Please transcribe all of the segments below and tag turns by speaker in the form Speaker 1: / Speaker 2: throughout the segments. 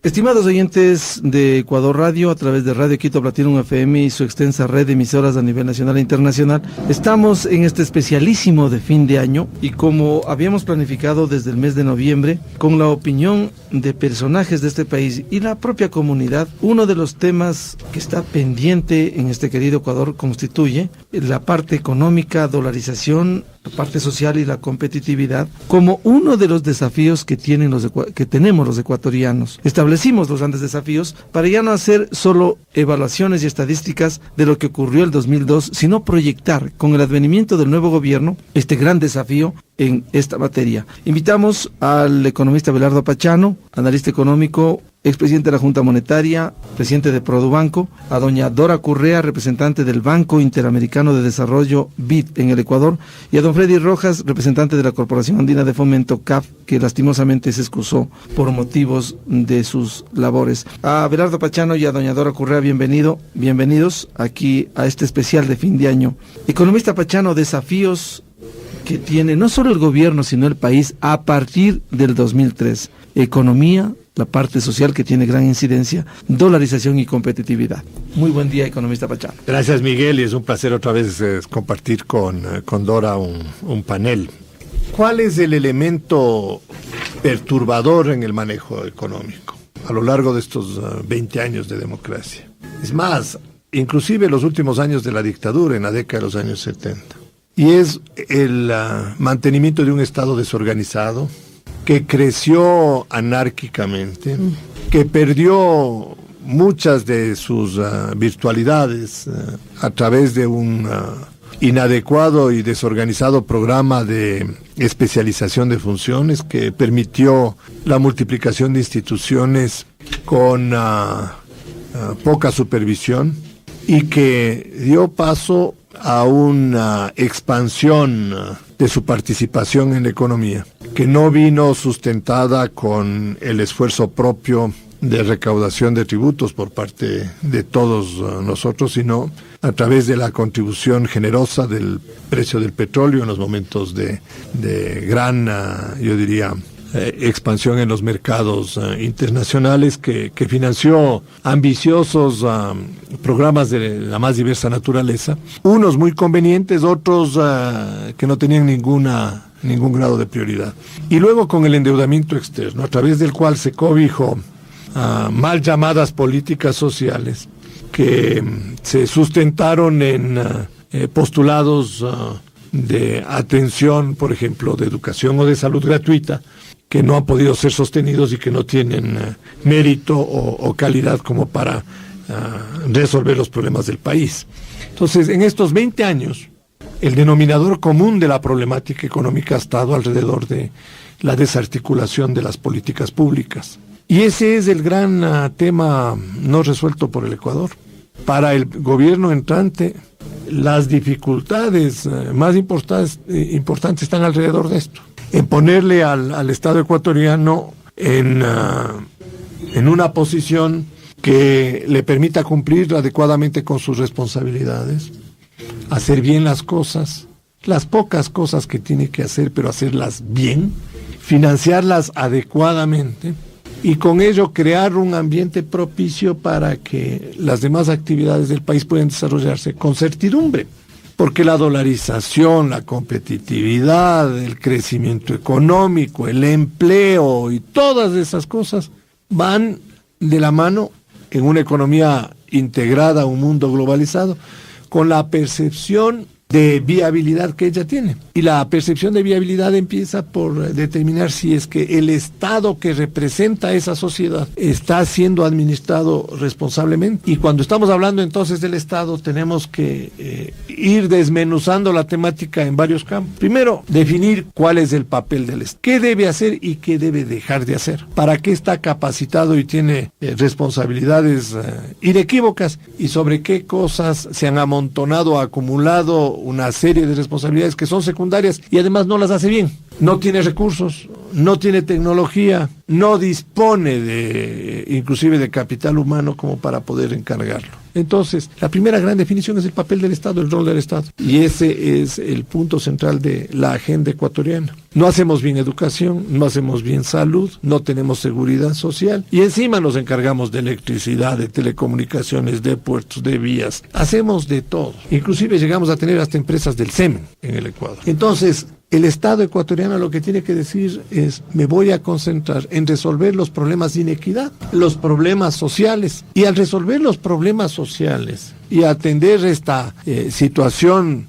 Speaker 1: Estimados oyentes de Ecuador Radio, a través de Radio Quito Platinum FM y su extensa red de emisoras a nivel nacional e internacional, estamos en este especialísimo de fin de año y como habíamos planificado desde el mes de noviembre, con la opinión de personajes de este país y la propia comunidad, uno de los temas que está pendiente en este querido Ecuador constituye la parte económica, dolarización, la parte social y la competitividad como uno de los desafíos que tenemos los ecuatorianos. Establecimos los grandes desafíos para ya no hacer solo evaluaciones y estadísticas de lo que ocurrió el 2002, sino proyectar con el advenimiento del nuevo gobierno este gran desafío en esta materia. Invitamos al economista Abelardo Pachano, analista económico, expresidente de la Junta Monetaria, presidente de Produbanco, a doña Dora Correa, representante del Banco Interamericano de Desarrollo BID en el Ecuador, y a don Freddy Rojas, representante de la Corporación Andina de Fomento CAF, que lastimosamente se excusó por motivos de sus labores. A Abelardo Pachano y a doña Dora Correa, bienvenidos aquí a este especial de fin de año. Economista Pachano, desafíos que tiene no solo el gobierno, sino el país a partir del 2003. Economía, la parte social que tiene gran incidencia, dolarización y competitividad. Muy buen día, economista Pachano.
Speaker 2: Gracias, Miguel, y es un placer otra vez compartir con Dora un panel. ¿Cuál es el elemento perturbador en el manejo económico a lo largo de estos 20 años de democracia? Es más, inclusive los últimos años de la dictadura, en la década de los años 70. Y es el mantenimiento de un Estado desorganizado, que creció anárquicamente, que perdió muchas de sus virtualidades a través de un inadecuado y desorganizado programa de especialización de funciones que permitió la multiplicación de instituciones con poca supervisión y que dio paso a una expansión de su participación en la economía, que no vino sustentada con el esfuerzo propio de recaudación de tributos por parte de todos nosotros, sino a través de la contribución generosa del precio del petróleo en los momentos de gran, yo diría, expansión en los mercados internacionales, que financió ambiciosos programas de la más diversa naturaleza, unos muy convenientes, otros que no tenían ningún grado de prioridad. Y luego con el endeudamiento externo, a través del cual se cobijó mal llamadas políticas sociales que se sustentaron en postulados de atención, por ejemplo, de educación o de salud gratuita, que no han podido ser sostenidos y que no tienen mérito o calidad como para resolver los problemas del país. Entonces, en estos 20 años, el denominador común de la problemática económica ha estado alrededor de la desarticulación de las políticas públicas. Y ese es el gran tema no resuelto por el Ecuador. Para el gobierno entrante, las dificultades más importantes están alrededor de esto. En ponerle al Estado ecuatoriano en una posición que le permita cumplir adecuadamente con sus responsabilidades, hacer bien las cosas, las pocas cosas que tiene que hacer, pero hacerlas bien, financiarlas adecuadamente y con ello crear un ambiente propicio para que las demás actividades del país puedan desarrollarse con certidumbre. Porque la dolarización, la competitividad, el crecimiento económico, el empleo y todas esas cosas van de la mano en una economía integrada a un mundo globalizado con la percepción de viabilidad que ella tiene. Y la percepción de viabilidad empieza por determinar si es que el Estado que representa a esa sociedad está siendo administrado responsablemente. Y cuando estamos hablando entonces del Estado, tenemos que ir desmenuzando la temática en varios campos. Primero, definir cuál es el papel del Estado, qué debe hacer y qué debe dejar de hacer, para qué está capacitado y tiene responsabilidades inequívocas, y sobre qué cosas se han amontonado, acumulado una serie de responsabilidades que son secundarias y además no las hace bien. no tiene recursos, no tiene tecnología, no dispone inclusive de capital humano como para poder encargarlo. Entonces, la primera gran definición es el papel del Estado, el rol del Estado. Y ese es el punto central de la agenda ecuatoriana. No hacemos bien educación, no hacemos bien salud, no tenemos seguridad social y encima nos encargamos de electricidad, de telecomunicaciones, de puertos, de vías. Hacemos de todo. Inclusive llegamos a tener hasta empresas del semen en el Ecuador. Entonces, el Estado ecuatoriano lo que tiene que decir es: me voy a concentrar en resolver los problemas de inequidad, los problemas sociales. Y al resolver los problemas sociales y atender esta situación,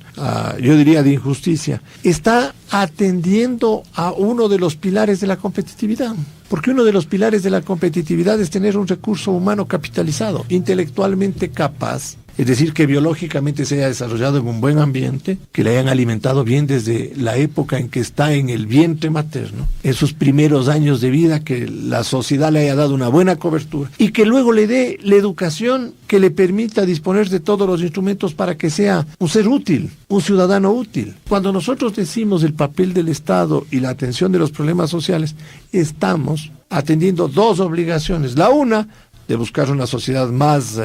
Speaker 2: yo diría, de injusticia, está atendiendo a uno de los pilares de la competitividad. Porque uno de los pilares de la competitividad es tener un recurso humano capitalizado, intelectualmente capaz. Es decir, que biológicamente se haya desarrollado en un buen ambiente, que le hayan alimentado bien desde la época en que está en el vientre materno, en sus primeros años de vida, que la sociedad le haya dado una buena cobertura y que luego le dé la educación que le permita disponer de todos los instrumentos para que sea un ser útil, un ciudadano útil. Cuando nosotros decimos el papel del Estado y la atención de los problemas sociales, estamos atendiendo dos obligaciones. La una, de buscar una sociedad más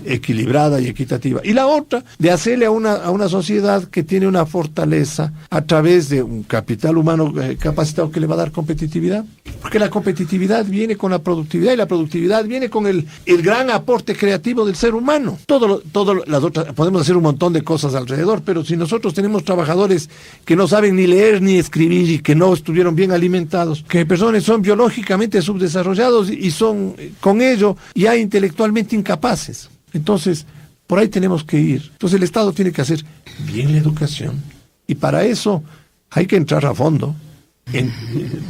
Speaker 2: equilibrada y equitativa. Y la otra, de hacerle a una sociedad que tiene una fortaleza a través de un capital humano capacitado que le va a dar competitividad. Porque la competitividad viene con la productividad y la productividad viene con el gran aporte creativo del ser humano. Todo las otras, podemos hacer un montón de cosas alrededor, pero si nosotros tenemos trabajadores que no saben ni leer ni escribir y que no estuvieron bien alimentados, que personas son biológicamente subdesarrollados y son con ello ya intelectualmente incapaces. Entonces, por ahí tenemos que ir. Entonces el Estado tiene que hacer bien la educación y para eso hay que entrar a fondo,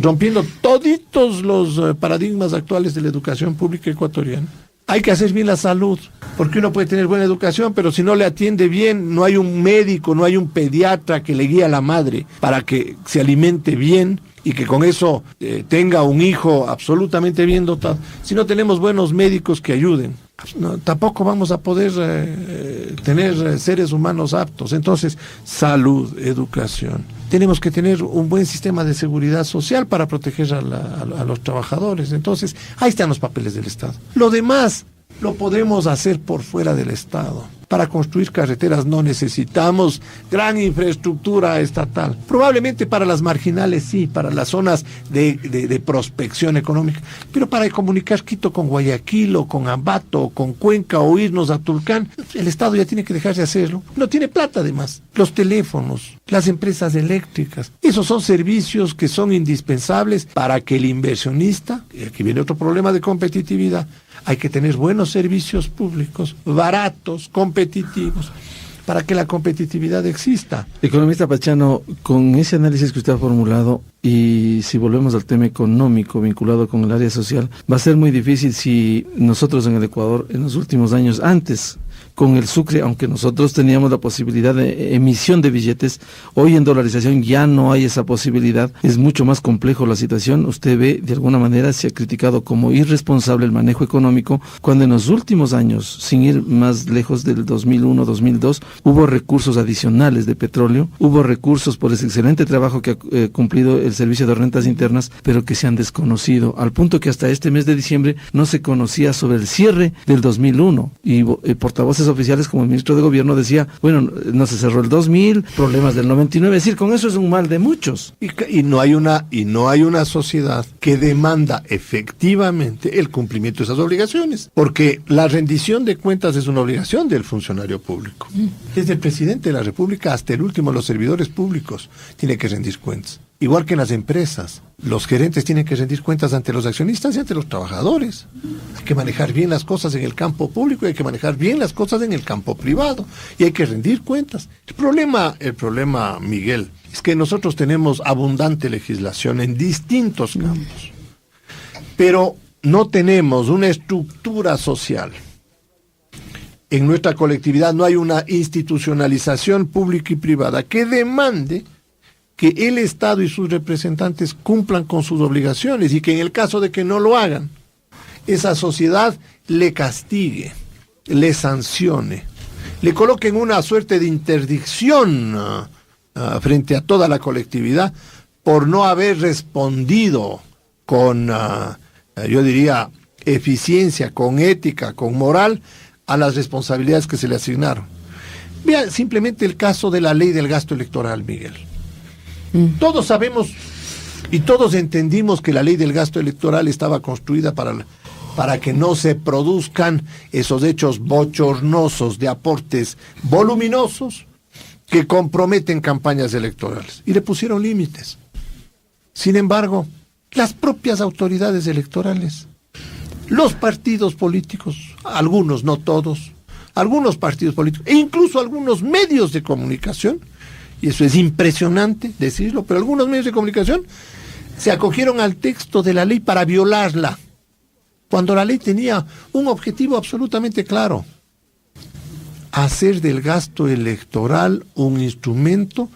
Speaker 2: rompiendo toditos los paradigmas actuales de la educación pública ecuatoriana. Hay que hacer bien la salud, porque uno puede tener buena educación, pero si no le atiende bien, no hay un médico, no hay un pediatra que le guíe a la madre para que se alimente bien y que con eso tenga un hijo absolutamente bien dotado. Si no tenemos buenos médicos que ayuden, tampoco vamos a poder tener seres humanos aptos. Entonces, salud, educación. Tenemos que tener un buen sistema de seguridad social para proteger a los trabajadores. Entonces, ahí están los papeles del Estado. Lo demás lo podemos hacer por fuera del Estado. Para construir carreteras no necesitamos gran infraestructura estatal. Probablemente para las marginales sí, para las zonas de prospección económica. Pero para comunicar Quito con Guayaquil o con Ambato o con Cuenca o irnos a Tulcán, el Estado ya tiene que dejar de hacerlo. No tiene plata además. Los teléfonos, las empresas eléctricas, esos son servicios que son indispensables para que el inversionista, y aquí viene otro problema de competitividad, hay que tener buenos servicios públicos, baratos, competitivos, para que la competitividad exista.
Speaker 1: Economista Pachano, con ese análisis que usted ha formulado, y si volvemos al tema económico vinculado con el área social, va a ser muy difícil si nosotros en el Ecuador, en los últimos años, antes, con el Sucre, aunque nosotros teníamos la posibilidad de emisión de billetes, hoy en dolarización ya no hay esa posibilidad, es mucho más complejo la situación. Usted ve, de alguna manera se ha criticado como irresponsable el manejo económico, cuando en los últimos años, sin ir más lejos del 2001-2002, hubo recursos adicionales de petróleo, hubo recursos por ese excelente trabajo que ha cumplido el Servicio de Rentas Internas, pero que se han desconocido, al punto que hasta este mes de diciembre no se conocía sobre el cierre del 2001, y portavoces oficiales como el ministro de Gobierno decía, bueno, no se cerró el 2000, problemas del 99, es decir, con eso es un mal de muchos.
Speaker 2: Y no hay una sociedad que demanda efectivamente el cumplimiento de esas obligaciones, porque la rendición de cuentas es una obligación del funcionario público. Desde el presidente de la República hasta el último, los servidores públicos tienen que rendir cuentas. Igual que en las empresas, los gerentes tienen que rendir cuentas ante los accionistas y ante los trabajadores. Hay que manejar bien las cosas en el campo público y hay que manejar bien las cosas en el campo privado. Y hay que rendir cuentas. El problema, Miguel, es que nosotros tenemos abundante legislación en distintos campos, pero no tenemos una estructura social. En nuestra colectividad no hay una institucionalización pública y privada que demande que el Estado y sus representantes cumplan con sus obligaciones y que en el caso de que no lo hagan, esa sociedad le castigue, le sancione, le coloque en una suerte de interdicción frente a toda la colectividad por no haber respondido con, yo diría, eficiencia, con ética, con moral, a las responsabilidades que se le asignaron. Vea simplemente el caso de la ley del gasto electoral, Miguel. Todos sabemos y todos entendimos que la ley del gasto electoral estaba construida para que no se produzcan esos hechos bochornosos de aportes voluminosos que comprometen campañas electorales. Y le pusieron límites. Sin embargo, las propias autoridades electorales, los partidos políticos, algunos, no todos, algunos partidos políticos, e incluso algunos medios de comunicación, y eso es impresionante decirlo, pero algunos medios de comunicación se acogieron al texto de la ley para violarla, cuando la ley tenía un objetivo absolutamente claro: hacer del gasto electoral un instrumento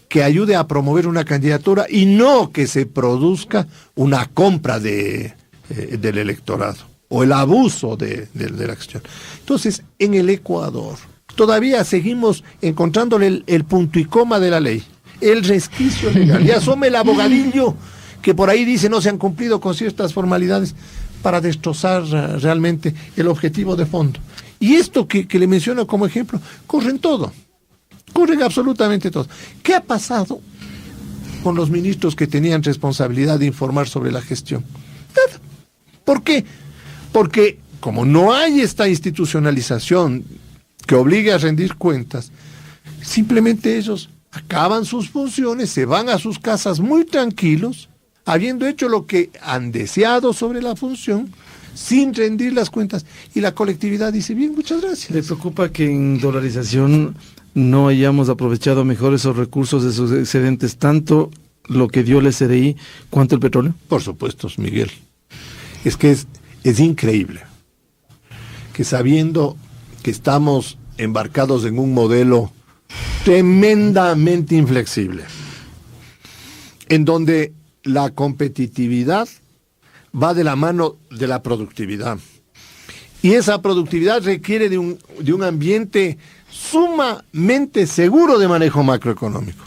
Speaker 2: que ayude a promover una candidatura y no que se produzca una compra del electorado o el abuso de la acción. Entonces, en el Ecuador todavía seguimos encontrándole el punto y coma de la ley, el resquicio legal, y asome el abogadillo que por ahí dice no se han cumplido con ciertas formalidades para destrozar realmente el objetivo de fondo. Y esto que le menciono como ejemplo, corren todo. Corren absolutamente todo. ¿Qué ha pasado con los ministros que tenían responsabilidad de informar sobre la gestión? Nada. ¿Por qué? Porque como no hay esta institucionalización que obligue a rendir cuentas, simplemente ellos acaban sus funciones, se van a sus casas muy tranquilos, habiendo hecho lo que han deseado sobre la función, sin rendir las cuentas, y la colectividad dice, bien, muchas gracias.
Speaker 1: ¿Le preocupa que en dolarización no hayamos aprovechado mejor esos recursos de esos excedentes, tanto lo que dio el SDI cuanto el petróleo?
Speaker 2: Por supuesto, Miguel. Es que es increíble que, sabiendo que estamos embarcados en un modelo tremendamente inflexible, en donde la competitividad va de la mano de la productividad, y esa productividad requiere de un ambiente sumamente seguro de manejo macroeconómico.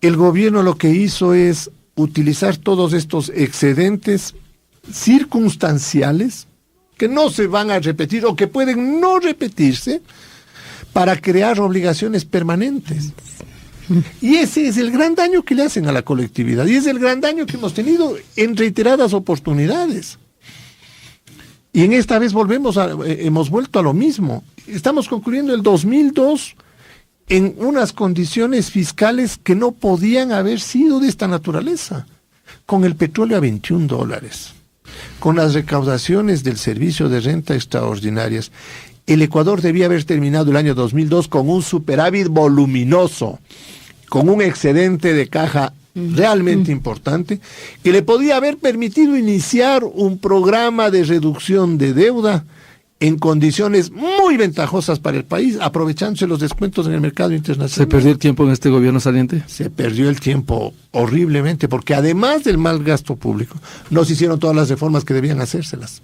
Speaker 2: El gobierno lo que hizo es utilizar todos estos excedentes circunstanciales que no se van a repetir o que pueden no repetirse para crear obligaciones permanentes. Y ese es el gran daño que le hacen a la colectividad, y es el gran daño que hemos tenido en reiteradas oportunidades. Y en esta vez hemos vuelto a lo mismo. Estamos concluyendo el 2002 en unas condiciones fiscales que no podían haber sido de esta naturaleza, con el petróleo a $21, con las recaudaciones del servicio de renta extraordinarias. El Ecuador debía haber terminado el año 2002 con un superávit voluminoso, con un excedente de caja realmente importante, que le podía haber permitido iniciar un programa de reducción de deuda en condiciones muy ventajosas para el país, aprovechándose los descuentos en el mercado internacional.
Speaker 1: ¿Se perdió el tiempo en este gobierno saliente?
Speaker 2: Se perdió el tiempo horriblemente, porque además del mal gasto público, no se hicieron todas las reformas que debían hacérselas.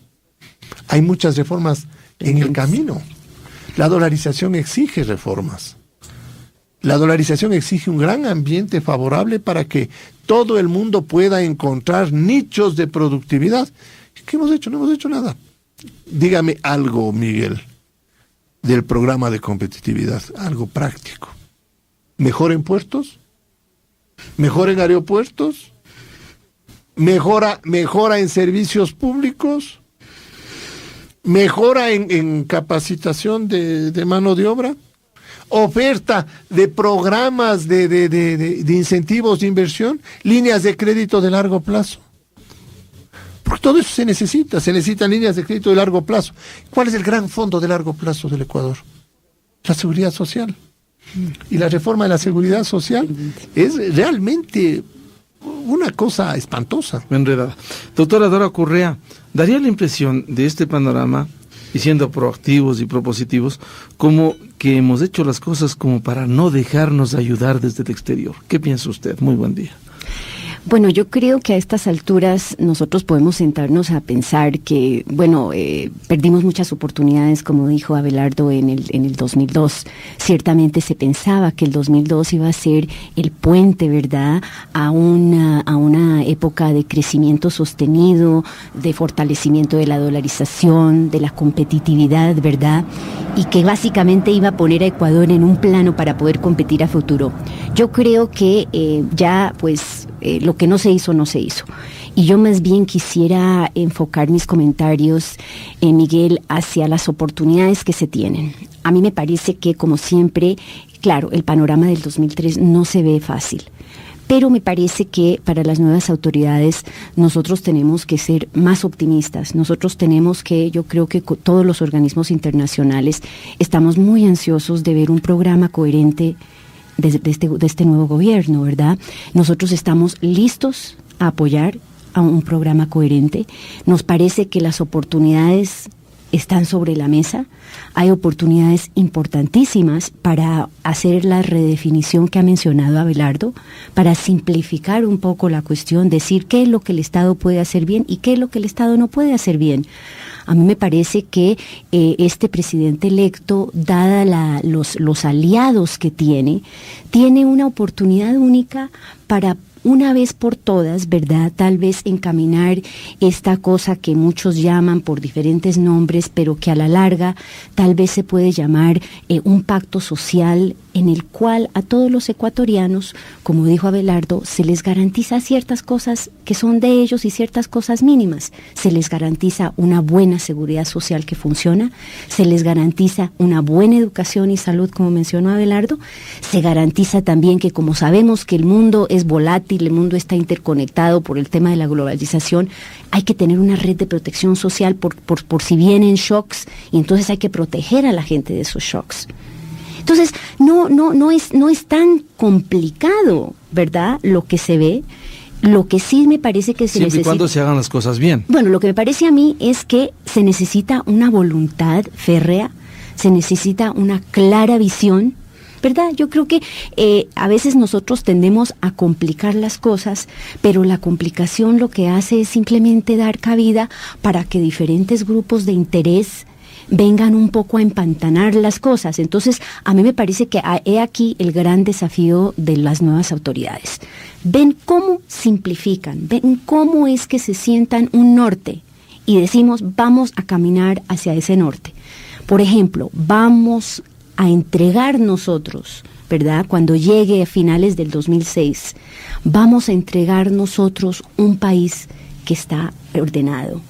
Speaker 2: Hay muchas reformas en el camino. La dolarización exige reformas. La dolarización exige un gran ambiente favorable para que todo el mundo pueda encontrar nichos de productividad. ¿Qué hemos hecho? No hemos hecho nada. Dígame algo, Miguel, del programa de competitividad, algo práctico. ¿Mejora en puertos? ¿Mejora en aeropuertos? ¿Mejora en servicios públicos? ¿Mejora en capacitación de mano de obra? ¿Oferta de programas de incentivos de inversión? ¿Líneas de crédito de largo plazo? Porque todo eso se necesitan líneas de crédito de largo plazo. ¿Cuál es el gran fondo de largo plazo del Ecuador? La seguridad social. Y la reforma de la seguridad social es realmente una cosa espantosa.
Speaker 1: Enredada. Doctora Dora Correa, daría la impresión de este panorama, y siendo proactivos y propositivos, como que hemos hecho las cosas como para no dejarnos ayudar desde el exterior. ¿Qué piensa usted? Muy buen día.
Speaker 3: Bueno, yo creo que a estas alturas nosotros podemos sentarnos a pensar que, perdimos muchas oportunidades, como dijo Abelardo, en el 2002. Ciertamente se pensaba que el 2002 iba a ser el puente, ¿verdad?, a una época de crecimiento sostenido, de fortalecimiento de la dolarización, de la competitividad, ¿verdad?, y que básicamente iba a poner a Ecuador en un plano para poder competir a futuro. Yo creo que lo que no se hizo, no se hizo. Y yo más bien quisiera enfocar mis comentarios, Miguel, hacia las oportunidades que se tienen. A mí me parece que, como siempre, claro, el panorama del 2003 no se ve fácil. Pero me parece que para las nuevas autoridades nosotros tenemos que ser más optimistas. Nosotros tenemos que, yo creo que todos los organismos internacionales estamos muy ansiosos de ver un programa coherente de este nuevo gobierno, ¿verdad? Nosotros estamos listos a apoyar a un programa coherente. Nos parece que las oportunidades están sobre la mesa. Hay oportunidades importantísimas para hacer la redefinición que ha mencionado Abelardo, para simplificar un poco la cuestión, decir qué es lo que el Estado puede hacer bien y qué es lo que el Estado no puede hacer bien. A mí me parece que este presidente electo, dada los aliados que tiene una oportunidad única para una vez por todas, ¿verdad?, tal vez encaminar esta cosa que muchos llaman por diferentes nombres, pero que a la larga tal vez se puede llamar un pacto social en el cual a todos los ecuatorianos, como dijo Abelardo, se les garantiza ciertas cosas que son de ellos y ciertas cosas mínimas. Se les garantiza una buena seguridad social que funciona, se les garantiza una buena educación y salud, como mencionó Abelardo, se garantiza también que, como sabemos que el mundo es volátil, el mundo está interconectado por el tema de la globalización, hay que tener una red de protección social por si vienen shocks, y entonces hay que proteger a la gente de esos shocks. Entonces, no es tan complicado, ¿verdad?, lo que se ve. Lo que sí me parece que se necesita...
Speaker 1: Siempre y cuando se hagan las cosas bien.
Speaker 3: Bueno, lo que me parece a mí es que se necesita una voluntad férrea, se necesita una clara visión, ¿verdad? Yo creo que a veces nosotros tendemos a complicar las cosas, pero la complicación lo que hace es simplemente dar cabida para que diferentes grupos de interés vengan un poco a empantanar las cosas. Entonces, a mí me parece que he aquí el gran desafío de las nuevas autoridades. Ven cómo simplifican, ven cómo es que se sientan un norte y decimos, vamos a caminar hacia ese norte. Por ejemplo, vamos a entregar nosotros, ¿verdad?, cuando llegue a finales del 2006, vamos a entregar nosotros un país que está ordenado,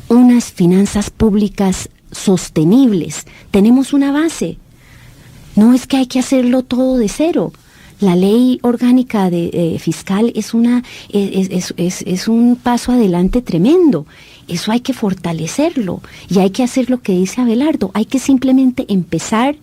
Speaker 3: unas finanzas públicas sostenibles. Tenemos una base. No es que hay que hacerlo todo de cero. La ley orgánica fiscal es un paso adelante tremendo. Eso hay que fortalecerlo y hay que hacer lo que dice Abelardo. Hay que simplemente empezar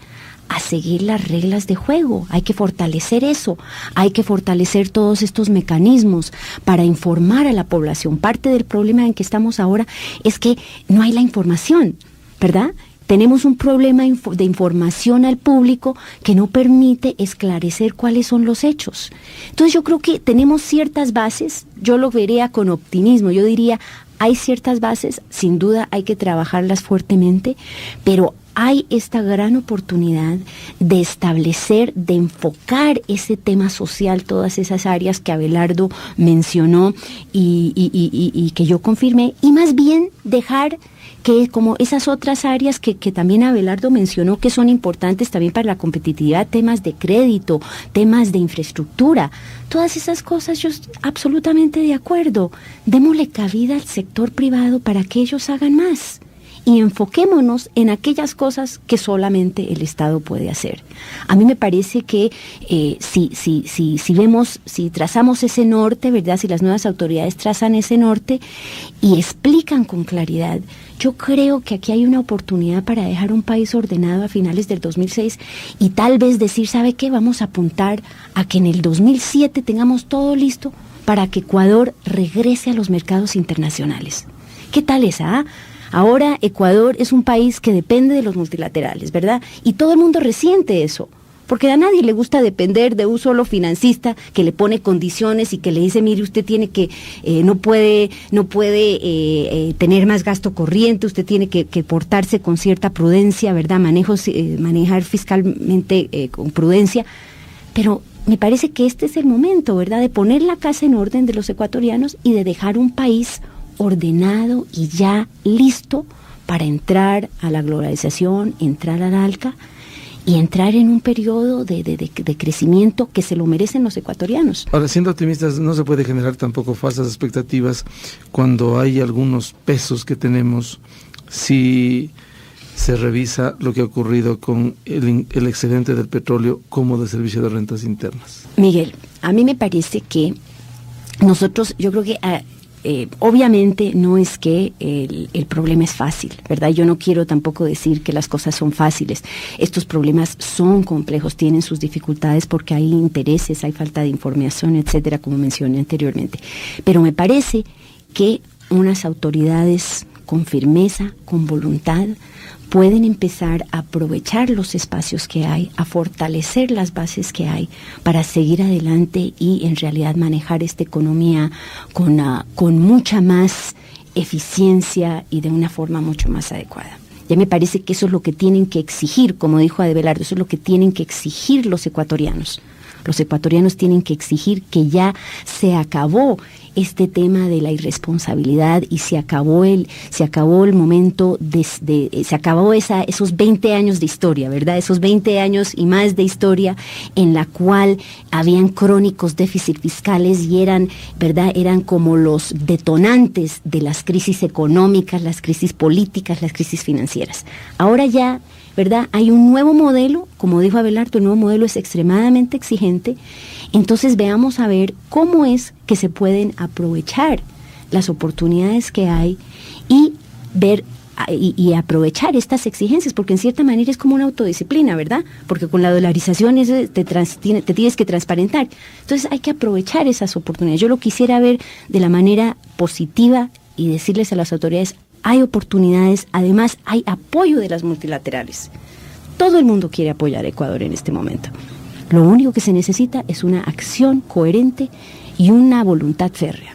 Speaker 3: a seguir las reglas de juego, hay que fortalecer eso, hay que fortalecer todos estos mecanismos para informar a la población. Parte del problema en que estamos ahora es que no hay la información, ¿verdad? Tenemos un problema de información al público que no permite esclarecer cuáles son los hechos. Entonces yo creo que tenemos ciertas bases, yo lo vería con optimismo, yo diría, hay ciertas bases, sin duda hay que trabajarlas fuertemente, pero hay esta gran oportunidad de establecer, de enfocar ese tema social, todas esas áreas que Abelardo mencionó y que yo confirmé, y más bien dejar que como esas otras áreas que también Abelardo mencionó que son importantes también para la competitividad, temas de crédito, temas de infraestructura, todas esas cosas yo estoy absolutamente de acuerdo. Démosle cabida al sector privado para que ellos hagan más y enfoquémonos en aquellas cosas que solamente el Estado puede hacer. A mí me parece que si trazamos ese norte, ¿verdad?, si las nuevas autoridades trazan ese norte y explican con claridad, yo creo que aquí hay una oportunidad para dejar un país ordenado a finales del 2006 y tal vez decir, ¿sabe qué? Vamos a apuntar a que en el 2007 tengamos todo listo para que Ecuador regrese a los mercados internacionales. ¿Qué tal esa? Ahora Ecuador es un país que depende de los multilaterales, ¿verdad? Y todo el mundo resiente eso, porque a nadie le gusta depender de un solo financista que le pone condiciones y que le dice, mire, usted tiene que, no puede tener más gasto corriente, usted tiene que portarse con cierta prudencia, ¿verdad? Manejar fiscalmente con prudencia, pero me parece que este es el momento, ¿verdad?, de poner la casa en orden de los ecuatorianos y de dejar un país ordenado y ya listo para entrar a la globalización, entrar al ALCA y entrar en un periodo de crecimiento que se lo merecen los ecuatorianos.
Speaker 1: Ahora, siendo optimistas, no se puede generar tampoco falsas expectativas cuando hay algunos pesos que tenemos, si se revisa lo que ha ocurrido con el excedente del petróleo como de servicio de rentas internas.
Speaker 3: Miguel, a mí me parece que nosotros, yo creo que obviamente no es que el problema es fácil, ¿verdad? Yo no quiero tampoco decir que las cosas son fáciles. Estos problemas son complejos, tienen sus dificultades porque hay intereses, hay falta de información, etcétera, como mencioné anteriormente. Pero me parece que unas autoridades con firmeza, con voluntad, pueden empezar a aprovechar los espacios que hay, a fortalecer las bases que hay para seguir adelante y en realidad manejar esta economía con mucha más eficiencia y de una forma mucho más adecuada. Ya me parece que eso es lo que tienen que exigir, como dijo Abelardo, eso es lo que tienen que exigir los ecuatorianos. Los ecuatorianos tienen que exigir que ya se acabó este tema de la irresponsabilidad y se acabó el momento se acabó esos 20 años de historia, ¿verdad? Esos 20 años y más de historia en la cual habían crónicos déficits fiscales y eran como los detonantes de las crisis económicas, las crisis políticas, las crisis financieras. Ahora ya, ¿verdad?, hay un nuevo modelo, como dijo Abelardo, el nuevo modelo es extremadamente exigente. Entonces veamos a ver cómo es que se pueden aprovechar las oportunidades que hay y ver y aprovechar estas exigencias, porque en cierta manera es como una autodisciplina, ¿verdad? Porque con la dolarización te tienes que transparentar. Entonces hay que aprovechar esas oportunidades. Yo lo quisiera ver de la manera positiva y decirles a las autoridades, hay oportunidades, además hay apoyo de las multilaterales. Todo el mundo quiere apoyar a Ecuador en este momento. Lo único que se necesita es una acción coherente y una voluntad férrea.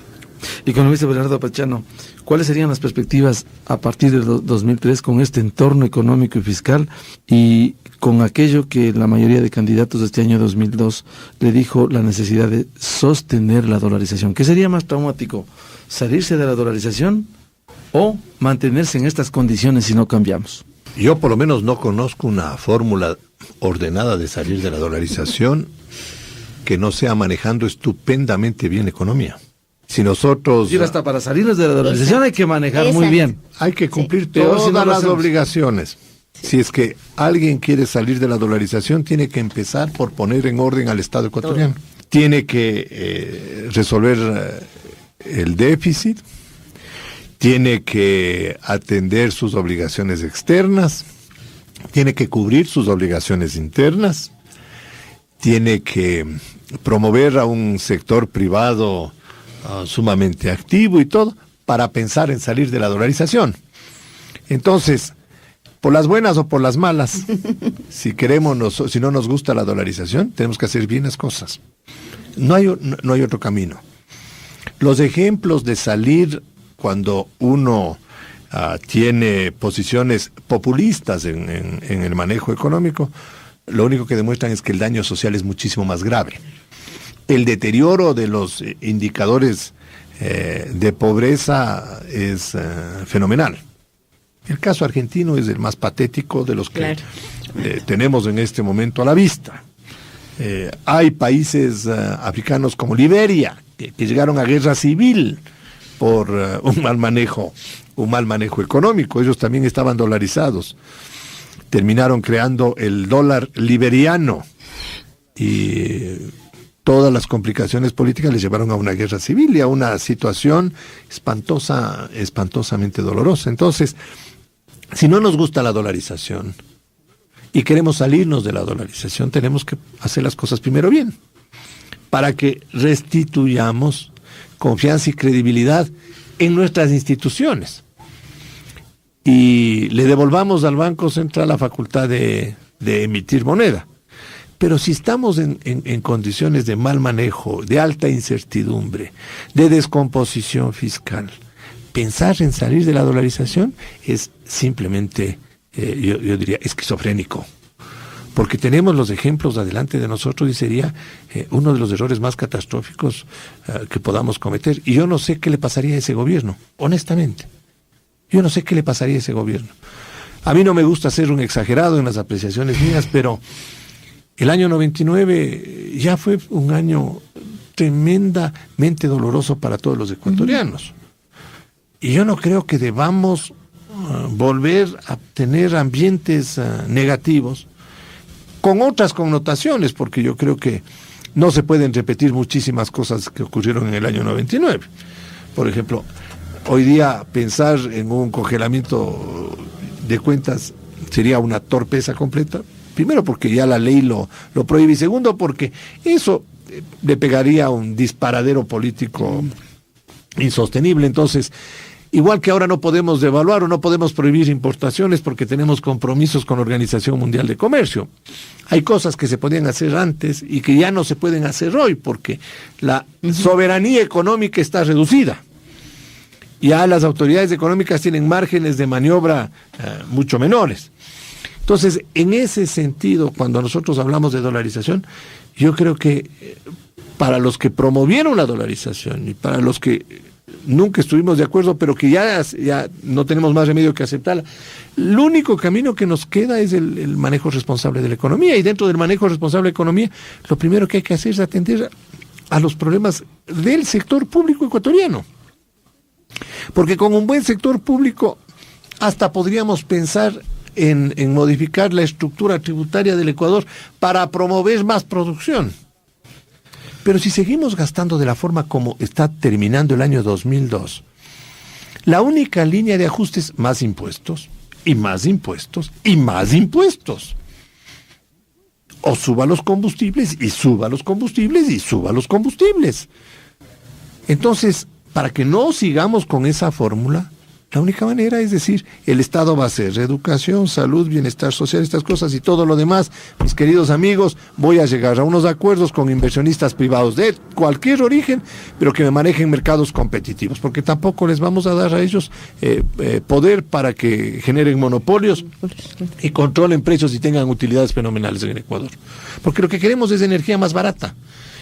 Speaker 1: Economista Abelardo Pachano, ¿cuáles serían las perspectivas a partir del 2003 con este entorno económico y fiscal y con aquello que la mayoría de candidatos de este año 2002 le dijo la necesidad de sostener la dolarización? ¿Qué sería más traumático? ¿Salirse de la dolarización o mantenerse en estas condiciones si no cambiamos?
Speaker 2: Yo por lo menos no conozco una fórmula ordenada de salir de la dolarización que no sea manejando estupendamente bien la economía. Si nosotros...
Speaker 1: Y hasta para salirnos de la dolarización hay que manejar muy bien.
Speaker 2: Hay que cumplir
Speaker 1: Pero
Speaker 2: todas
Speaker 1: si no
Speaker 2: las obligaciones. Si es que alguien quiere salir de la dolarización, tiene que empezar por poner en orden al Estado ecuatoriano. Tiene que resolver el déficit, tiene que atender sus obligaciones externas, tiene que cubrir sus obligaciones internas, tiene que promover a un sector privado sumamente activo y todo, para pensar en salir de la dolarización. Entonces, por las buenas o por las malas, si no nos gusta la dolarización, tenemos que hacer bien las cosas. No hay otro camino. Los ejemplos de salir cuando uno tiene posiciones populistas en el manejo económico, lo único que demuestran es que el daño social es muchísimo más grave. El deterioro de los indicadores de pobreza es fenomenal. El caso argentino es el más patético de los que tenemos en este momento a la vista. Hay países africanos como Liberia que llegaron a guerra civil por un mal manejo económico. Ellos también estaban dolarizados. Terminaron creando el dólar liberiano y todas las complicaciones políticas les llevaron a una guerra civil y a una situación espantosamente dolorosa. Entonces, si no nos gusta la dolarización y queremos salirnos de la dolarización, tenemos que hacer las cosas primero bien, para que restituyamos confianza y credibilidad en nuestras instituciones y le devolvamos al Banco Central la facultad de emitir moneda. Pero si estamos en condiciones de mal manejo, de alta incertidumbre, de descomposición fiscal, pensar en salir de la dolarización es simplemente, yo diría, esquizofrénico. Porque tenemos los ejemplos adelante de nosotros y sería uno de los errores más catastróficos que podamos cometer. Y yo no sé qué le pasaría a ese gobierno, honestamente. Yo no sé qué le pasaría a ese gobierno. A mí no me gusta ser un exagerado en las apreciaciones mías, pero el año 99 ya fue un año tremendamente doloroso para todos los ecuatorianos. Y yo no creo que debamos volver a tener ambientes negativos con otras connotaciones, porque yo creo que no se pueden repetir muchísimas cosas que ocurrieron en el año 99. Por ejemplo, hoy día pensar en un congelamiento de cuentas sería una torpeza completa. Primero porque ya la ley lo prohíbe y segundo porque eso le pegaría un disparadero político insostenible. Entonces, igual que ahora no podemos devaluar o no podemos prohibir importaciones porque tenemos compromisos con la Organización Mundial de Comercio. Hay cosas que se podían hacer antes y que ya no se pueden hacer hoy porque la soberanía económica está reducida. Ya las autoridades económicas tienen márgenes de maniobra mucho menores. Entonces, en ese sentido, cuando nosotros hablamos de dolarización, yo creo que para los que promovieron la dolarización y para los que nunca estuvimos de acuerdo, pero que ya no tenemos más remedio que aceptarla, el único camino que nos queda es el manejo responsable de la economía. Y dentro del manejo responsable de la economía, lo primero que hay que hacer es atender a los problemas del sector público ecuatoriano. Porque con un buen sector público hasta podríamos pensar en modificar la estructura tributaria del Ecuador para promover más producción. Pero si seguimos gastando de la forma como está terminando el año 2002, la única línea de ajuste es más impuestos, y más impuestos, y más impuestos. O suba los combustibles, y suba los combustibles, y suba los combustibles. Entonces, para que no sigamos con esa fórmula, la única manera es decir, el Estado va a hacer educación, salud, bienestar social, estas cosas y todo lo demás. Mis queridos amigos, voy a llegar a unos acuerdos con inversionistas privados de cualquier origen, pero que me manejen mercados competitivos, porque tampoco les vamos a dar a ellos poder para que generen monopolios y controlen precios y tengan utilidades fenomenales en el Ecuador. Porque lo que queremos es energía más barata.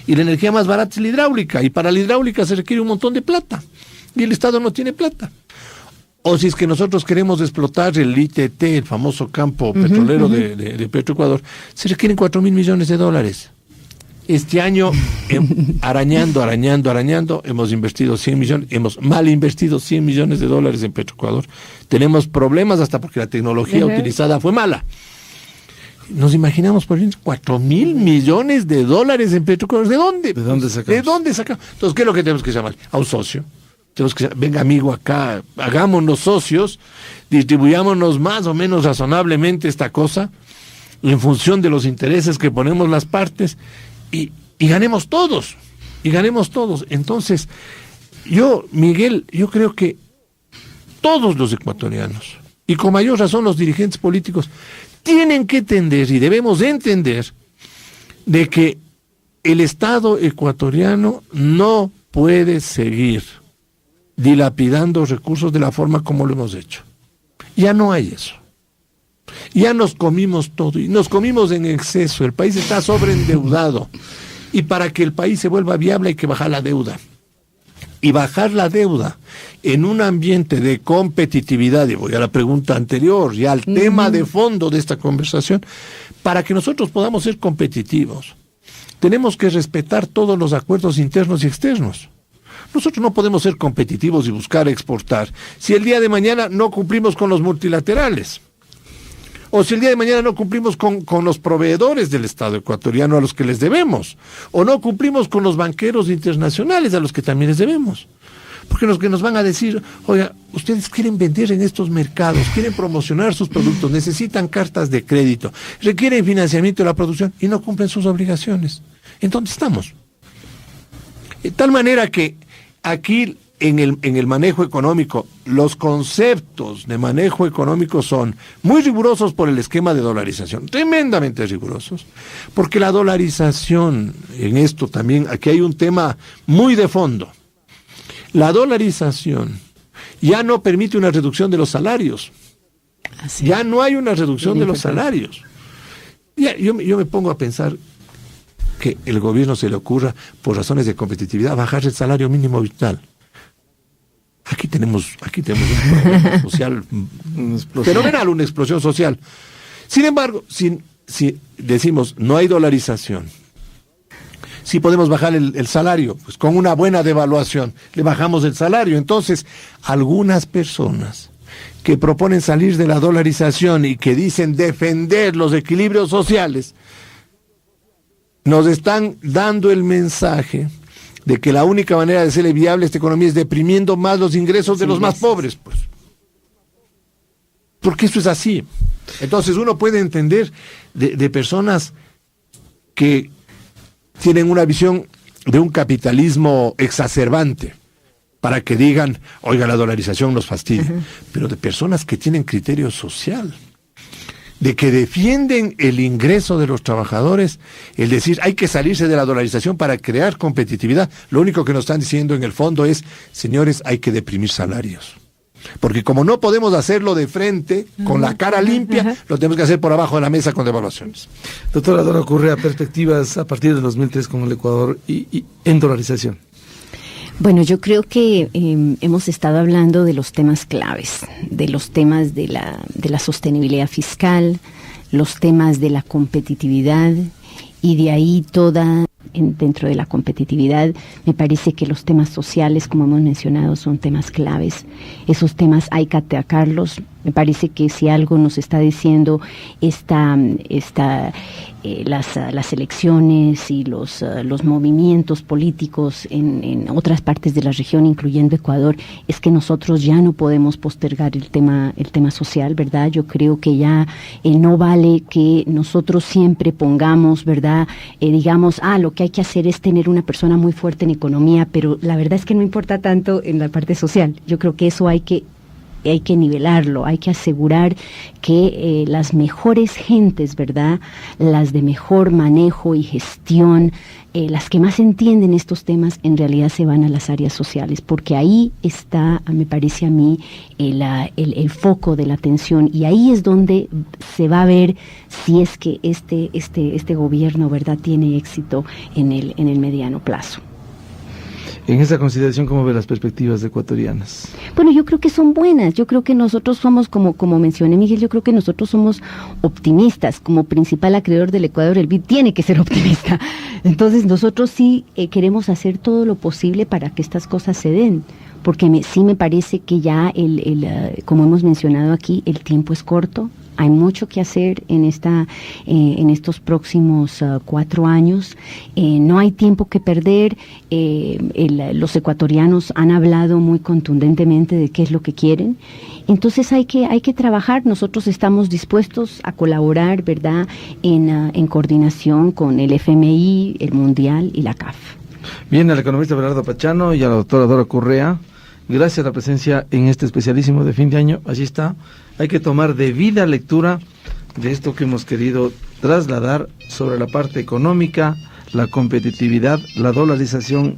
Speaker 2: Y la energía más barata es la hidráulica, y para la hidráulica se requiere un montón de plata, y el Estado no tiene plata. O si es que nosotros queremos explotar el ITT, el famoso campo petrolero de Petroecuador, se requieren $4,000 millones. Este año, arañando, hemos invertido 100 millones, hemos mal invertido $100 millones en Petroecuador. Tenemos problemas hasta porque la tecnología utilizada fue mala. Nos imaginamos, por ejemplo, $4,000 millones en Petroecuador. ¿De dónde?
Speaker 1: ¿De dónde sacamos?
Speaker 2: Entonces, ¿qué es lo que tenemos que llamar? A un socio. Tenemos que, venga amigo acá, hagámonos socios, distribuyámonos más o menos razonablemente esta cosa, en función de los intereses que ponemos las partes, y ganemos todos, Entonces, Miguel, yo creo que todos los ecuatorianos, y con mayor razón los dirigentes políticos, tienen que entender y debemos entender de que el Estado ecuatoriano no puede seguir dilapidando recursos de la forma como lo hemos hecho. Ya no hay eso. Ya nos comimos todo y nos comimos en exceso. El país está sobreendeudado y para que el país se vuelva viable hay que bajar la deuda. Y bajar la deuda en un ambiente de competitividad, y voy a la pregunta anterior, ya al tema de fondo de esta conversación, para que nosotros podamos ser competitivos, tenemos que respetar todos los acuerdos internos y externos. Nosotros no podemos ser competitivos y buscar exportar si el día de mañana no cumplimos con los multilaterales. O si el día de mañana no cumplimos con los proveedores del Estado ecuatoriano a los que les debemos. O no cumplimos con los banqueros internacionales a los que también les debemos. Porque los que nos van a decir, oiga, ustedes quieren vender en estos mercados, quieren promocionar sus productos, necesitan cartas de crédito, requieren financiamiento de la producción y no cumplen sus obligaciones. ¿En dónde estamos? De tal manera que aquí en el manejo económico, los conceptos de manejo económico son muy rigurosos por el esquema de dolarización, tremendamente rigurosos, porque la dolarización, en esto también, aquí hay un tema muy de fondo. La dolarización ya no permite una reducción de los salarios. Ya no hay una reducción de los salarios. Yo me pongo a pensar que el gobierno se le ocurra, por razones de competitividad, bajar el salario mínimo vital. Aquí tenemos un problema social fenomenal, una explosión social. Sin embargo, si decimos no hay dolarización, si podemos bajar el salario, pues con una buena devaluación le bajamos el salario. Entonces, algunas personas que proponen salir de la dolarización y que dicen defender los equilibrios sociales, nos están dando el mensaje de que la única manera de hacerle viable esta economía es deprimiendo más los ingresos de los más pobres, pues. Porque eso es así. Entonces uno puede entender de personas que tienen una visión de un capitalismo exacerbante, para que digan, oiga, la dolarización nos fastidia, pero de personas que tienen criterio social, de que defienden el ingreso de los trabajadores, el decir, hay que salirse de la dolarización para crear competitividad. Lo único que nos están diciendo en el fondo es, señores, hay que deprimir salarios. Porque como no podemos hacerlo de frente, con la cara limpia, lo tenemos que hacer por abajo de la mesa con devaluaciones.
Speaker 1: Doctora Dora Correa, perspectivas a partir del 2003 con el Ecuador y en dolarización.
Speaker 3: Bueno, yo creo que hemos estado hablando de los temas claves, de los temas de la sostenibilidad fiscal, los temas de la competitividad, y de ahí dentro de la competitividad, me parece que los temas sociales, como hemos mencionado, son temas claves. Esos temas hay que atacarlos. Me parece que si algo nos está diciendo las elecciones y los movimientos políticos en otras partes de la región, incluyendo Ecuador, es que nosotros ya no podemos postergar el tema social, ¿verdad? Yo creo que ya no vale que nosotros siempre pongamos, ¿verdad? Digamos, lo que hay que hacer es tener una persona muy fuerte en economía, pero la verdad es que no importa tanto en la parte social. Yo creo que eso hay que nivelarlo, hay que asegurar que las mejores gentes, ¿verdad?, las de mejor manejo y gestión, las que más entienden estos temas, en realidad se van a las áreas sociales, porque ahí está, me parece a mí, el foco de la atención, y ahí es donde se va a ver si es que este gobierno, ¿verdad?, tiene éxito en el mediano plazo.
Speaker 1: En esa consideración, ¿cómo ve las perspectivas ecuatorianas?
Speaker 3: Bueno, yo creo que son buenas. Yo creo que nosotros somos, como mencioné Miguel, yo creo que nosotros somos optimistas. Como principal acreedor del Ecuador, el BID tiene que ser optimista. Entonces nosotros sí queremos hacer todo lo posible para que estas cosas se den, porque sí me parece que ya, como hemos mencionado aquí, el tiempo es corto. Hay mucho que hacer en estos próximos 4 años. No hay tiempo que perder. Los ecuatorianos han hablado muy contundentemente de qué es lo que quieren. Entonces hay que trabajar. Nosotros estamos dispuestos a colaborar, ¿verdad?, en coordinación con el FMI, el Mundial y la CAF.
Speaker 1: Bien, al economista Abelardo Pachano y a la doctora Dora Correa, gracias a la presencia en este especialísimo de fin de año. Allí está. Hay que tomar debida lectura de esto que hemos querido trasladar sobre la parte económica, la competitividad, la dolarización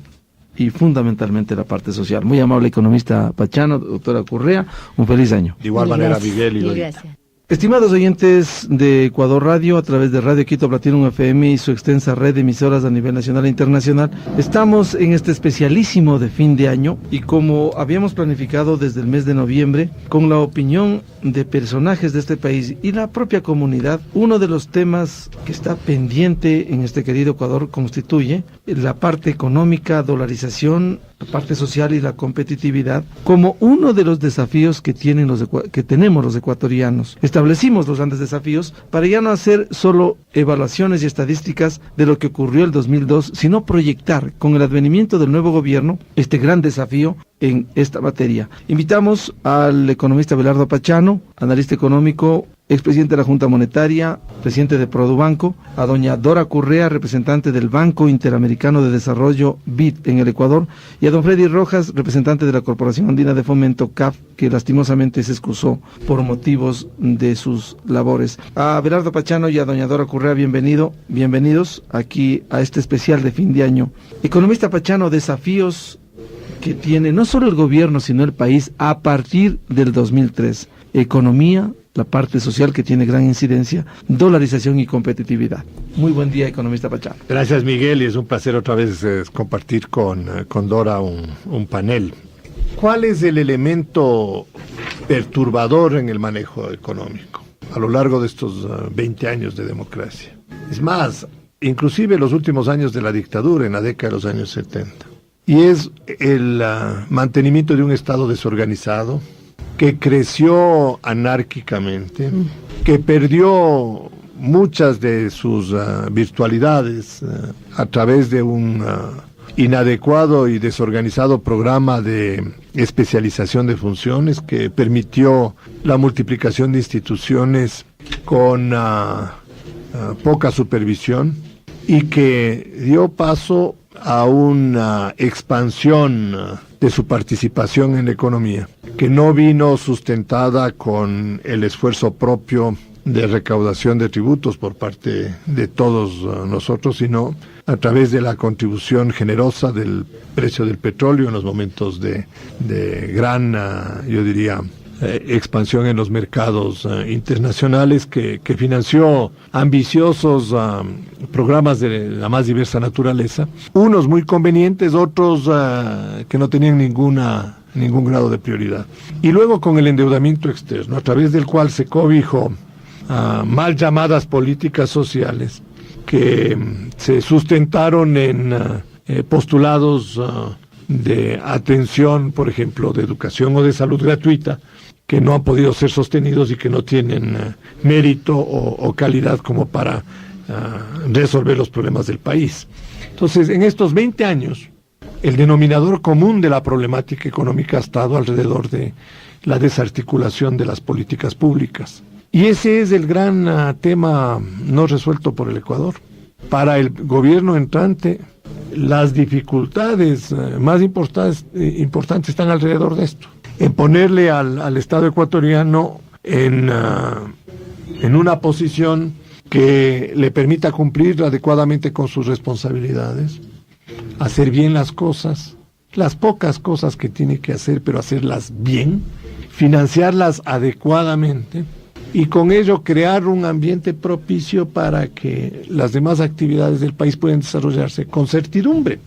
Speaker 1: y fundamentalmente la parte social. Muy amable economista Pachano, doctora Correa, un feliz año.
Speaker 2: De igual manera, Miguel y Lolita.
Speaker 3: Gracias.
Speaker 1: Estimados oyentes de Ecuador Radio, a través de Radio Quito Platinum FM y su extensa red de emisoras a nivel nacional e internacional, estamos en este especialísimo de fin de año, y como habíamos planificado desde el mes de noviembre, con la opinión de personajes de este país y la propia comunidad, uno de los temas que está pendiente en este querido Ecuador constituye la parte económica, dolarización, la parte social y la competitividad, como uno de los desafíos que tenemos los ecuatorianos. Establecimos los grandes desafíos para ya no hacer solo evaluaciones y estadísticas de lo que ocurrió el 2002, sino proyectar con el advenimiento del nuevo gobierno este gran desafío en esta materia. Invitamos al economista Abelardo Pachano, analista económico, expresidente de la Junta Monetaria, presidente de Produbanco, a doña Dora Correa, representante del Banco Interamericano de Desarrollo, BID, en el Ecuador, y a don Freddy Rojas, representante de la Corporación Andina de Fomento, CAF, que lastimosamente se excusó por motivos de sus labores. A Abelardo Pachano y a doña Dora Correa, bienvenidos aquí a este especial de fin de año. Economista Pachano, desafíos que tiene no solo el gobierno, sino el país a partir del 2003. Economía, la parte social que tiene gran incidencia, dolarización y competitividad. Muy buen día, economista Pachano.
Speaker 2: Gracias, Miguel, y es un placer otra vez compartir con Dora un panel. ¿Cuál es el elemento perturbador en el manejo económico a lo largo de estos 20 años de democracia? Es más, inclusive los últimos años de la dictadura, en la década de los años 70. Y es el mantenimiento de un Estado desorganizado, que creció anárquicamente, que perdió muchas de sus virtualidades a través de un inadecuado y desorganizado programa de especialización de funciones que permitió la multiplicación de instituciones con poca supervisión y que dio paso a una expansión de su participación en la economía, que no vino sustentada con el esfuerzo propio de recaudación de tributos por parte de todos nosotros, sino a través de la contribución generosa del precio del petróleo en los momentos de gran, yo diría, expansión en los mercados internacionales, que financió ambiciosos programas de la más diversa naturaleza, unos muy convenientes, otros que no tenían ningún grado de prioridad. Y luego con el endeudamiento externo, a través del cual se cobijó mal llamadas políticas sociales que se sustentaron en postulados de atención, por ejemplo, de educación o de salud gratuita, que no han podido ser sostenidos y que no tienen mérito o calidad como para resolver los problemas del país. Entonces, en estos 20 años, el denominador común de la problemática económica ha estado alrededor de la desarticulación de las políticas públicas. Y ese es el gran tema no resuelto por el Ecuador. Para el gobierno entrante, las dificultades más importantes están alrededor de esto. En ponerle al Estado ecuatoriano en una posición que le permita cumplir adecuadamente con sus responsabilidades, hacer bien las cosas, las pocas cosas que tiene que hacer, pero hacerlas bien, financiarlas adecuadamente y con ello crear un ambiente propicio para que las demás actividades del país puedan desarrollarse con certidumbre.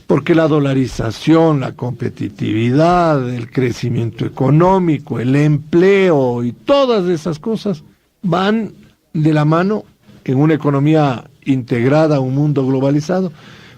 Speaker 2: Porque la dolarización, la competitividad, el crecimiento económico, el empleo y todas esas cosas van de la mano en una economía integrada a un mundo globalizado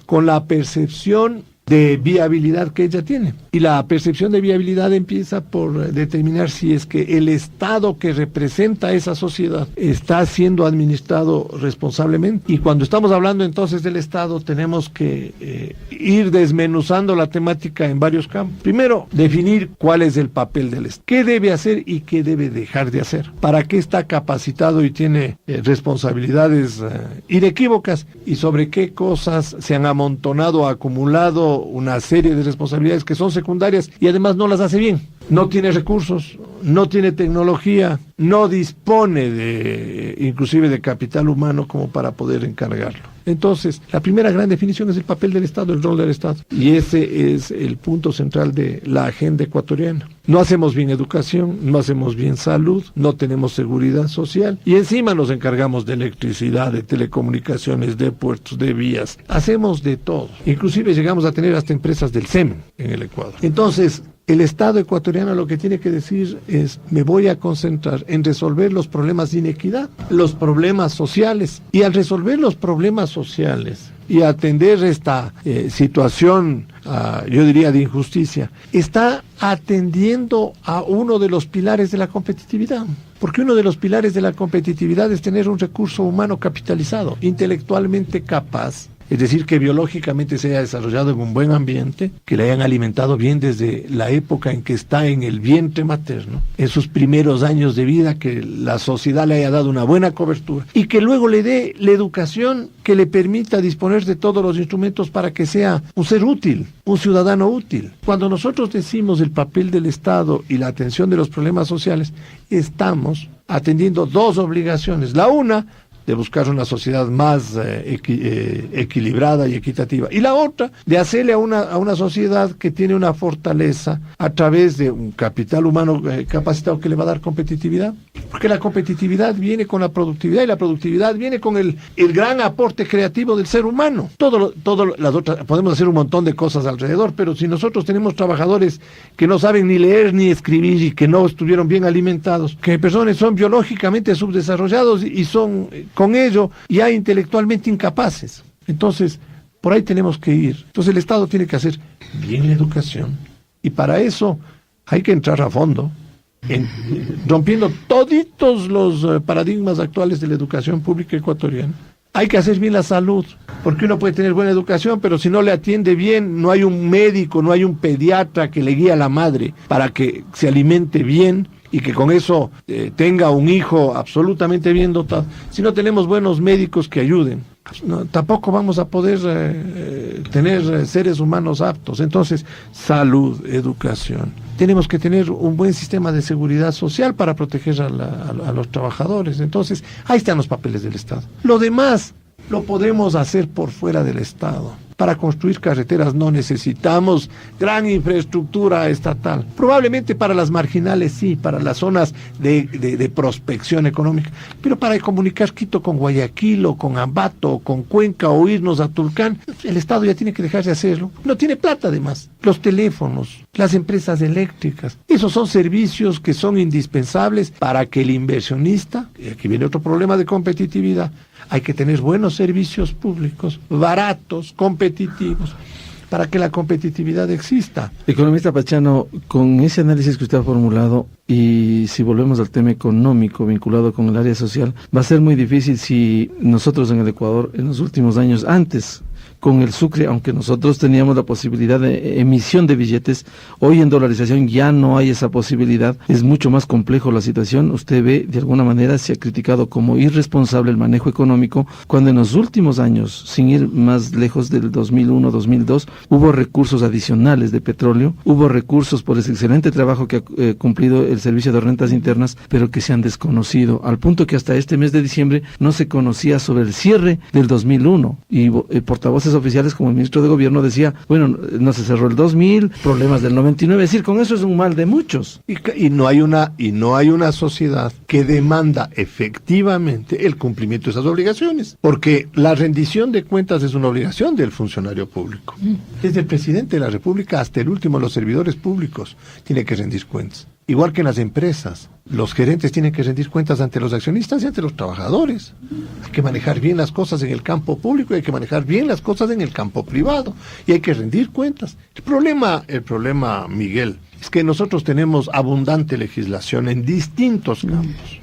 Speaker 2: con la percepción de viabilidad que ella tiene. Y la percepción de viabilidad empieza por determinar si es que el Estado que representa a esa sociedad está siendo administrado responsablemente. Y cuando estamos hablando entonces del Estado, tenemos que ir desmenuzando la temática en varios campos. Primero, definir cuál es el papel del Estado, qué debe hacer y qué debe dejar de hacer, para qué está capacitado y tiene responsabilidades inequívocas, y sobre qué cosas se han amontonado, acumulado una serie de responsabilidades que son secundarias y además no las hace bien. No tiene recursos, no tiene tecnología, no dispone inclusive de capital humano como para poder encargarlo. Entonces, la primera gran definición es el papel del Estado, el rol del Estado. Y ese es el punto central de la agenda ecuatoriana. No hacemos bien educación, no hacemos bien salud, no tenemos seguridad social y encima nos encargamos de electricidad, de telecomunicaciones, de puertos, de vías. Hacemos de todo. Inclusive llegamos a tener hasta empresas del semen en el Ecuador. Entonces, el Estado ecuatoriano lo que tiene que decir es: me voy a concentrar en resolver los problemas de inequidad, los problemas sociales, y al resolver los problemas sociales y atender esta situación, yo diría, de injusticia, está atendiendo a uno de los pilares de la competitividad. Porque uno de los pilares de la competitividad es tener un recurso humano capitalizado, intelectualmente capaz, Es decir, que biológicamente se haya desarrollado en un buen ambiente, que le hayan alimentado bien desde la época en que está en el vientre materno, en sus primeros años de vida, que la sociedad le haya dado una buena cobertura y que luego le dé la educación que le permita disponer de todos los instrumentos para que sea un ser útil, un ciudadano útil. Cuando nosotros decimos el papel del Estado y la atención de los problemas sociales, estamos atendiendo dos obligaciones. La una, de buscar una sociedad más equilibrada y equitativa. Y la otra, de hacerle a una sociedad que tiene una fortaleza a través de un capital humano capacitado que le va a dar competitividad. Porque la competitividad viene con la productividad y la productividad viene con el gran aporte creativo del ser humano. Las otras, podemos hacer un montón de cosas alrededor, pero si nosotros tenemos trabajadores que no saben ni leer ni escribir y que no estuvieron bien alimentados, que personas son biológicamente subdesarrollados y son con ello ya intelectualmente incapaces. Entonces, por ahí tenemos que ir. Entonces el Estado tiene que hacer bien la educación y para eso hay que entrar a fondo, rompiendo toditos los paradigmas actuales de la educación pública ecuatoriana. Hay que hacer bien la salud, porque uno puede tener buena educación, pero si no le atiende bien, no hay un médico, no hay un pediatra que le guíe a la madre para que se alimente bien y que con eso tenga un hijo absolutamente bien dotado. Si no tenemos buenos médicos que ayuden, no, tampoco vamos a poder tener seres humanos aptos. Entonces, salud, educación. Tenemos que tener un buen sistema de seguridad social para proteger a los trabajadores. Entonces, ahí están los papeles del Estado. Lo demás lo podemos hacer por fuera del Estado. Para construir carreteras no necesitamos gran infraestructura estatal. Probablemente para las marginales sí, para las zonas de prospección económica. Pero para comunicar Quito con Guayaquil o con Ambato o con Cuenca o irnos a Tulcán, el Estado ya tiene que dejar de hacerlo. No tiene plata además. Los teléfonos, las empresas eléctricas, esos son servicios que son indispensables para que el inversionista, y aquí viene otro problema de competitividad, hay que tener buenos servicios públicos, baratos, competitivos, para que la competitividad exista.
Speaker 1: Economista Pachano, con ese análisis que usted ha formulado, y si volvemos al tema económico vinculado con el área social, va a ser muy difícil si nosotros en el Ecuador, en los últimos años, antes, con el Sucre, aunque nosotros teníamos la posibilidad de emisión de billetes, hoy en dolarización ya no hay esa posibilidad, es mucho más complejo la situación. Usted ve, de alguna manera se ha criticado como irresponsable el manejo económico, cuando en los últimos años, sin ir más lejos del 2001-2002, hubo recursos adicionales de petróleo, hubo recursos por ese excelente trabajo que ha cumplido el Servicio de Rentas Internas, pero que se han desconocido, al punto que hasta este mes de diciembre no se conocía sobre el cierre del 2001, y portavoces oficiales como el ministro de Gobierno decía, bueno, no se cerró el 2000, problemas del 99, es decir, con eso es un mal de muchos.
Speaker 2: Y no hay una sociedad que demanda efectivamente el cumplimiento de esas obligaciones, porque la rendición de cuentas es una obligación del funcionario público. Desde el presidente de la República hasta el último, los servidores públicos tienen que rendir cuentas. Igual que en las empresas, los gerentes tienen que rendir cuentas ante los accionistas y ante los trabajadores. Hay que manejar bien las cosas en el campo público y hay que manejar bien las cosas en el campo privado. Y hay que rendir cuentas. El problema, Miguel, es que nosotros tenemos abundante legislación en distintos campos.